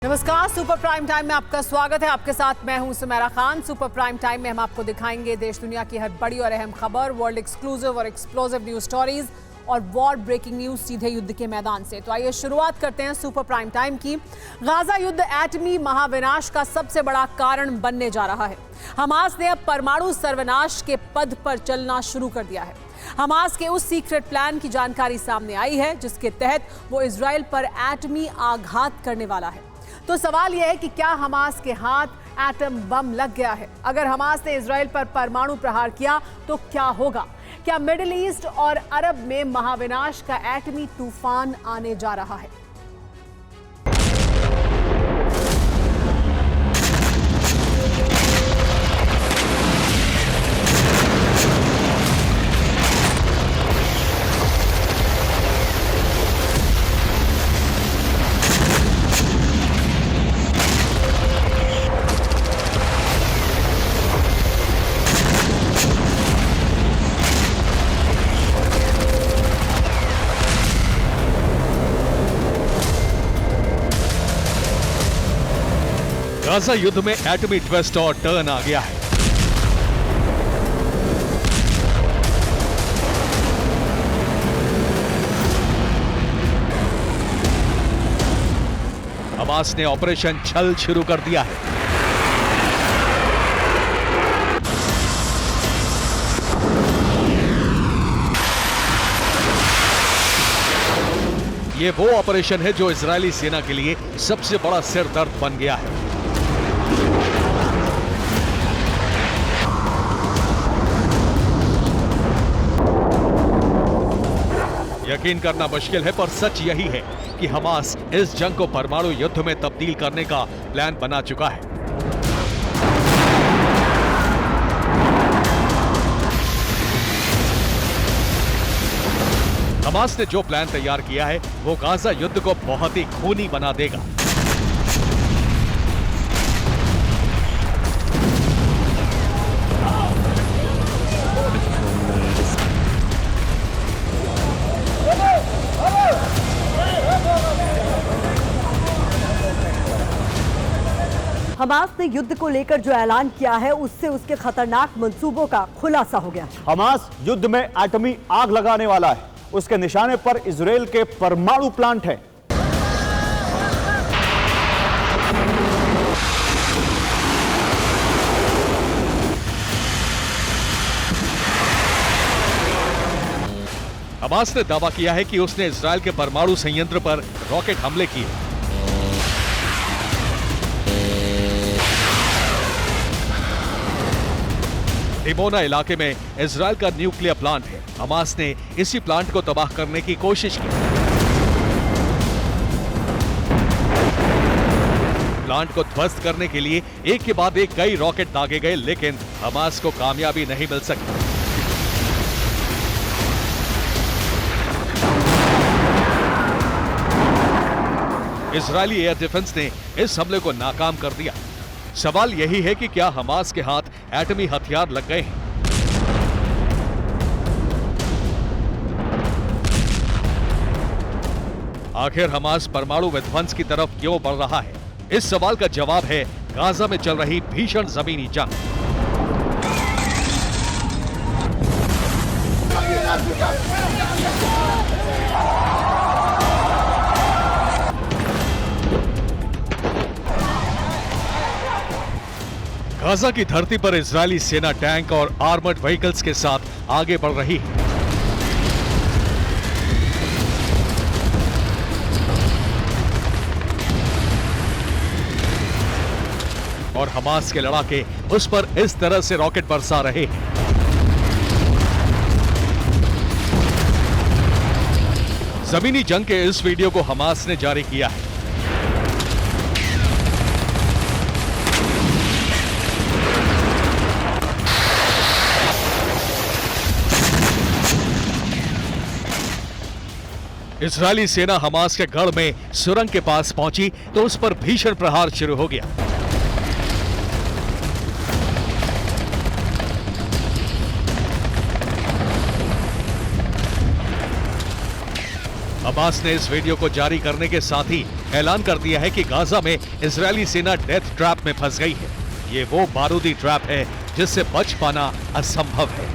नमस्कार, super prime time में आपका स्वागत है। आपके साथ मैं हूं Sumera Khan. Super prime time में हम आपको दिखाएंगे देश दुनिया की हर बड़ी और अहम खबर, वर्ल्ड एक्सक्लूसिव और एक्सप्लोसिव न्यूज स्टोरीज और वॉर ब्रेकिंग न्यूज सीधे युद्ध के मैदान से। तो आइए शुरुआत करते हैं सुपर प्राइम टाइम की। गाजा युद्ध एटमी महाविनाश का सबसे बड़ा कारण बनने जा रहा है। हमास ने अब परमाणु सर्वनाश के पद पर चलना शुरू कर दिया है। हमास के उस सीक्रेट प्लान की जानकारी सामने आई है जिसके तहत वो इजराइल पर एटमी आघात करने वाला है। तो सवाल यह है कि क्या हमास के हाथ एटम बम लग गया है? अगर हमास ने इजराइल पर परमाणु प्रहार किया तो क्या होगा? क्या मिडिल ईस्ट और अरब में महाविनाश का एटमी तूफान आने जा रहा है? गाजा युद्ध में एटमी ट्विस्ट और टर्न आ गया है। हमास ने ऑपरेशन छल शुरू कर दिया है। ये वो ऑपरेशन है जो इजरायली सेना के लिए सबसे बड़ा सिरदर्द बन गया है। यकीन करना मुश्किल है पर सच यही है कि हमास इस जंग को परमाणु युद्ध में तब्दील करने का प्लान बना चुका है। हमास ने जो प्लान तैयार किया है वो गाजा युद्ध को बहुत ही खूनी बना देगा। हमास ने युद्ध को लेकर जो ऐलान किया है उससे उसके खतरनाक मंसूबों का खुलासा हो गया। हमास युद्ध में एटमी आग लगाने वाला है। उसके निशाने पर इजराइल के परमाणु प्लांट है। हमास ने दावा किया है कि उसने इजराइल के परमाणु संयंत्र पर रॉकेट हमले किए। डिमोना इलाके में इजराइल का न्यूक्लियर प्लांट है। हमास ने इसी प्लांट को तबाह करने की कोशिश की। प्लांट को ध्वस्त करने के लिए एक के बाद एक कई रॉकेट दागे गए, लेकिन हमास को कामयाबी नहीं मिल सकी। इजरायली एयर डिफेंस ने इस हमले को नाकाम कर दिया। सवाल यही है कि क्या हमास के हाथ एटमी हथियार लग गए हैं? आखिर हमास परमाणु विध्वंस की तरफ क्यों बढ़ रहा है? इस सवाल का जवाब है गाजा में चल रही भीषण जमीनी जंग। गाजा की धरती पर इजरायली सेना टैंक और आर्मर्ड व्हीकल्स के साथ आगे बढ़ रही है। और हमास के लड़ाके उस पर इस तरह से रॉकेट बरसा रहे हैं। जमीनी जंग के इस वीडियो को हमास ने जारी किया है। इजरायली सेना हमास के गढ़ में सुरंग के पास पहुंची तो उस पर भीषण प्रहार शुरू हो गया। हमास ने इस वीडियो को जारी करने के साथ ही ऐलान कर दिया है कि गाजा में इजरायली सेना डेथ ट्रैप में फंस गई है। ये वो बारूदी ट्रैप है जिससे बच पाना असंभव है।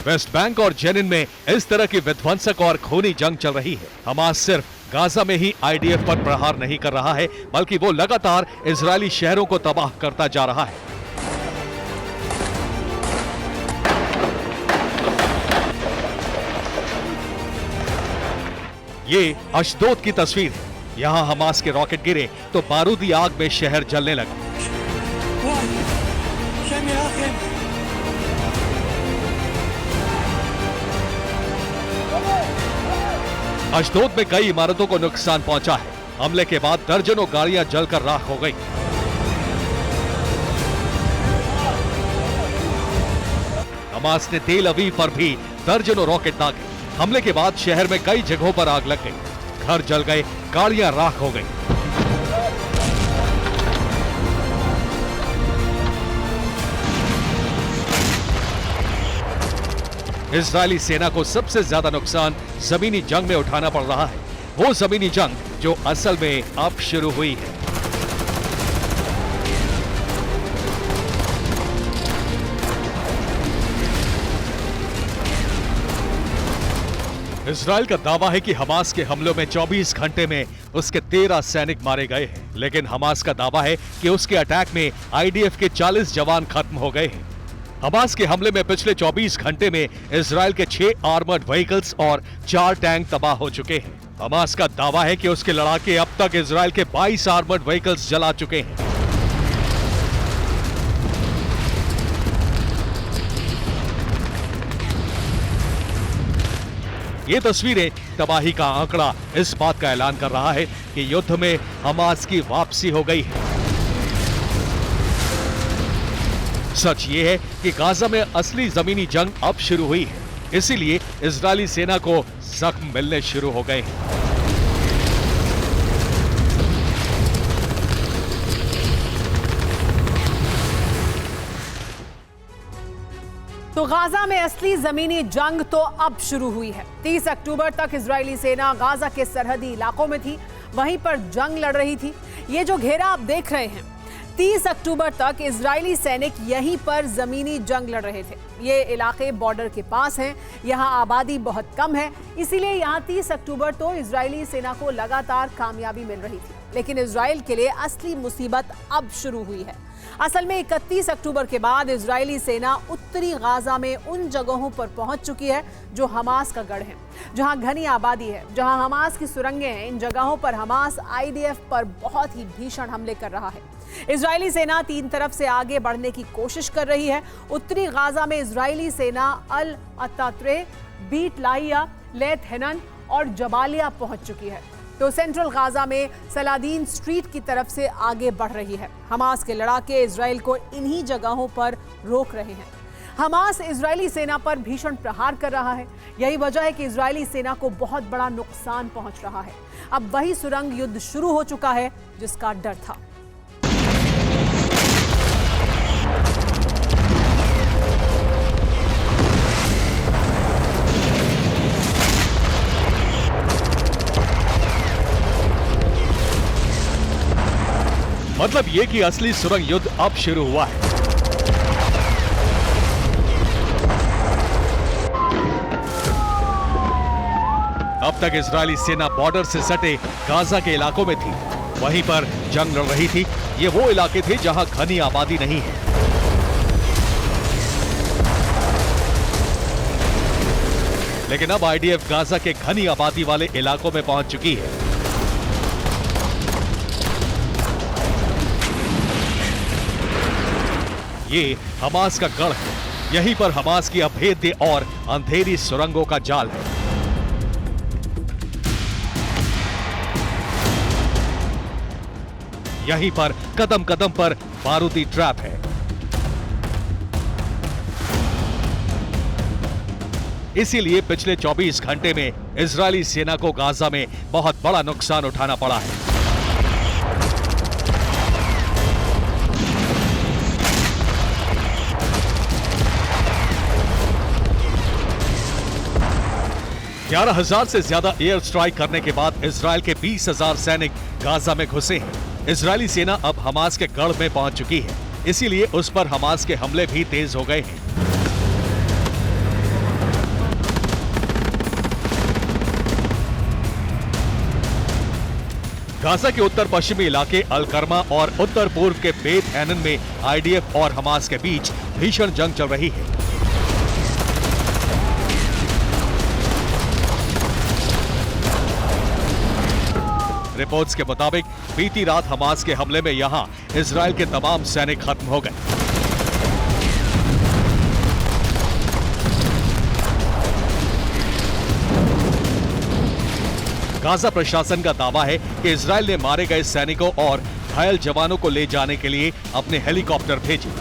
वेस्ट बैंक और जेनिन में इस तरह की विध्वंसक और खूनी जंग चल रही है। हमास सिर्फ गाजा में ही आईडीएफ पर प्रहार नहीं कर रहा है, बल्कि वो लगातार इजरायली शहरों को तबाह करता जा रहा है। ये अशदोद की तस्वीर है। यहां हमास के रॉकेट गिरे तो बारूदी आग में शहर जलने लगा। अशदोद में कई इमारतों को नुकसान पहुंचा है। हमले के बाद दर्जनों गाड़ियां जलकर राख हो गई। हमास ने तेल अवीव पर भी दर्जनों रॉकेट दागे। हमले के बाद शहर में कई जगहों पर आग लग गई, घर जल गए, गाड़ियां राख हो गई। इजरायली सेना को सबसे ज्यादा नुकसान जमीनी जंग में उठाना पड़ रहा है। वो जमीनी जंग जो असल में अब शुरू हुई है। इजरायल का दावा है कि हमास के हमलों में 24 घंटे में उसके 13 सैनिक मारे गए हैं, लेकिन हमास का दावा है कि उसके अटैक में आईडीएफ के 40 जवान खत्म हो गए हैं। हमास के हमले में पिछले 24 घंटे में इजरायल के 6 आर्मर्ड व्हीकल्स और 4 टैंक तबाह हो चुके हैं। हमास का दावा है कि उसके लड़ाके अब तक इजरायल के 22 आर्मर्ड व्हीकल्स जला चुके हैं। ये तस्वीरें तबाही का आंकड़ा इस बात का ऐलान कर रहा है कि युद्ध में हमास की वापसी हो गई है। सच ये है कि गाजा में असली जमीनी जंग अब शुरू हुई है, इसीलिए इजरायली सेना को जख्म मिलने शुरू हो गए हैं। तो गाजा में असली जमीनी जंग तो अब शुरू हुई है। 30 अक्टूबर तक इजरायली सेना गाजा के सरहदी इलाकों में थी, वहीं पर जंग लड़ रही थी। ये जो घेरा आप देख रहे हैं, 30 अक्टूबर तक इजरायली सैनिक यहीं पर जमीनी जंग लड़ रहे थे। ये इलाके बॉर्डर के पास हैं, यहाँ आबादी बहुत कम है, इसीलिए यहाँ 30 अक्टूबर तो इजरायली सेना को लगातार कामयाबी मिल रही थी। लेकिन इजरायल के लिए असली मुसीबत अब शुरू हुई है। असल में 31 अक्टूबर के बाद इजरायली सेना उत्तरी गाजा में उन जगहों पर पहुंच चुकी है जो हमास का गढ़ है, जहां घनी आबादी है, जहां हमास की सुरंगें हैं। इन जगहों पर हमास आईडीएफ पर बहुत ही भीषण हमले कर रहा है। इजरायली सेना 3 तरफ से आगे बढ़ने की कोशिश कर रही है। उत्तरी गाजा में इजरायली सेना अल अतात्रे, बीट लाहिया, लेथ हेनन और जबालिया पहुंच चुकी है। तो सेंट्रल गाजा में सलादीन स्ट्रीट की तरफ से आगे बढ़ रही है। हमास के लड़ाके इजराइल को इन्हीं जगहों पर रोक रहे हैं। हमास इजरायली सेना पर भीषण प्रहार कर रहा है। यही वजह है कि इजरायली सेना को बहुत बड़ा नुकसान पहुंच रहा है। अब वही सुरंग युद्ध शुरू हो चुका है जिसका डर था। मतलब ये कि असली सुरंग युद्ध अब शुरू हुआ है। अब तक इजरायली सेना बॉर्डर से सटे गाजा के इलाकों में थी, वहीं पर जंग लड़ रही थी। ये वो इलाके थे जहां घनी आबादी नहीं है। लेकिन अब आईडीएफ गाजा के घनी आबादी वाले इलाकों में पहुंच चुकी है। ये हमास का गढ़ है। यहीं पर हमास की अभेद्य और अंधेरी सुरंगों का जाल है। यहीं पर कदम कदम पर बारूदी ट्रैप है। इसीलिए पिछले 24 घंटे में इजरायली सेना को गाजा में बहुत बड़ा नुकसान उठाना पड़ा है। 11,000 से ज्यादा एयर स्ट्राइक करने के बाद इजराइल के 20,000 सैनिक गाजा में घुसे हैं। इजरायली सेना अब हमास के गढ़ में पहुंच चुकी है, इसीलिए उस पर हमास के हमले भी तेज हो गए हैं। गाजा के उत्तर पश्चिमी इलाके अल-कर्मा और उत्तर पूर्व के बेत हैनन में आईडीएफ और हमास के बीच भीषण जंग चल रही है। रिपोर्ट्स के मुताबिक बीती रात हमास के हमले में यहां इजराइल के तमाम सैनिक खत्म हो गए। गाजा प्रशासन का दावा है कि इजराइल ने मारे गए सैनिकों और घायल जवानों को ले जाने के लिए अपने हेलीकॉप्टर भेजे।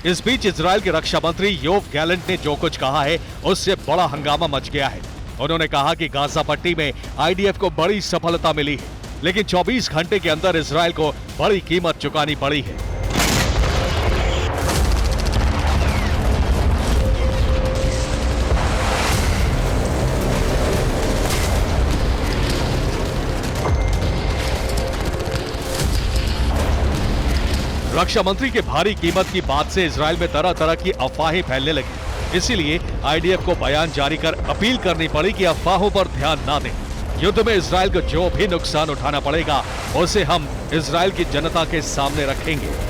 इस बीच इजराइल के रक्षा मंत्री योव गैलेंट ने जो कुछ कहा है उससे बड़ा हंगामा मच गया है। उन्होंने कहा कि गाजा पट्टी में आईडीएफ को बड़ी सफलता मिली है, लेकिन 24 घंटे के अंदर इजराइल को बड़ी कीमत चुकानी पड़ी है। रक्षा मंत्री के भारी कीमत की बात से इजराइल में तरह तरह की अफवाहें फैलने लगी। इसीलिए आईडीएफ को बयान जारी कर अपील करनी पड़ी कि अफवाहों पर ध्यान न दें। युद्ध में इजराइल को जो भी नुकसान उठाना पड़ेगा उसे हम इजराइल की जनता के सामने रखेंगे।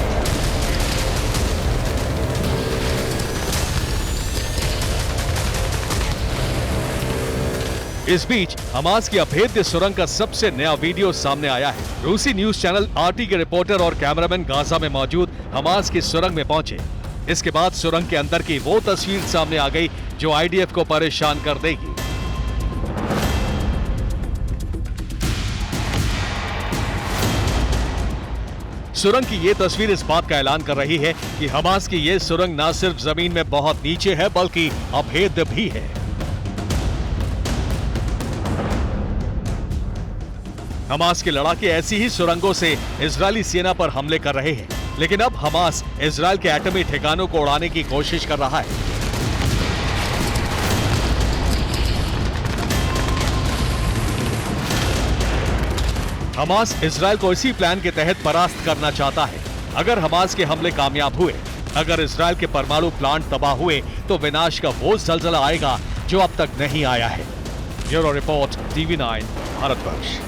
इस बीच हमास की अभेद्य सुरंग का सबसे नया वीडियो सामने आया है। रूसी न्यूज चैनल आरटी के रिपोर्टर और कैमरामैन गाजा में मौजूद हमास की सुरंग में पहुंचे। इसके बाद सुरंग के अंदर की वो तस्वीर सामने आ गई जो आईडीएफ को परेशान कर देगी। सुरंग की ये तस्वीर इस बात का ऐलान कर रही है कि हमास की ये सुरंग न सिर्फ जमीन में बहुत नीचे है बल्कि अभेद्य भी है। हमास के लड़ाके ऐसी ही सुरंगों से इजरायली सेना पर हमले कर रहे हैं, लेकिन अब हमास इजरायल के एटमी ठिकानों को उड़ाने की कोशिश कर रहा है। हमास इजरायल को इसी प्लान के तहत परास्त करना चाहता है। अगर हमास के हमले कामयाब हुए, अगर इजरायल के परमाणु प्लांट तबाह हुए, तो विनाश का वो ज़लज़ला आएगा जो अब तक नहीं आया है। Bureau report, TV9, Bharatvarsh.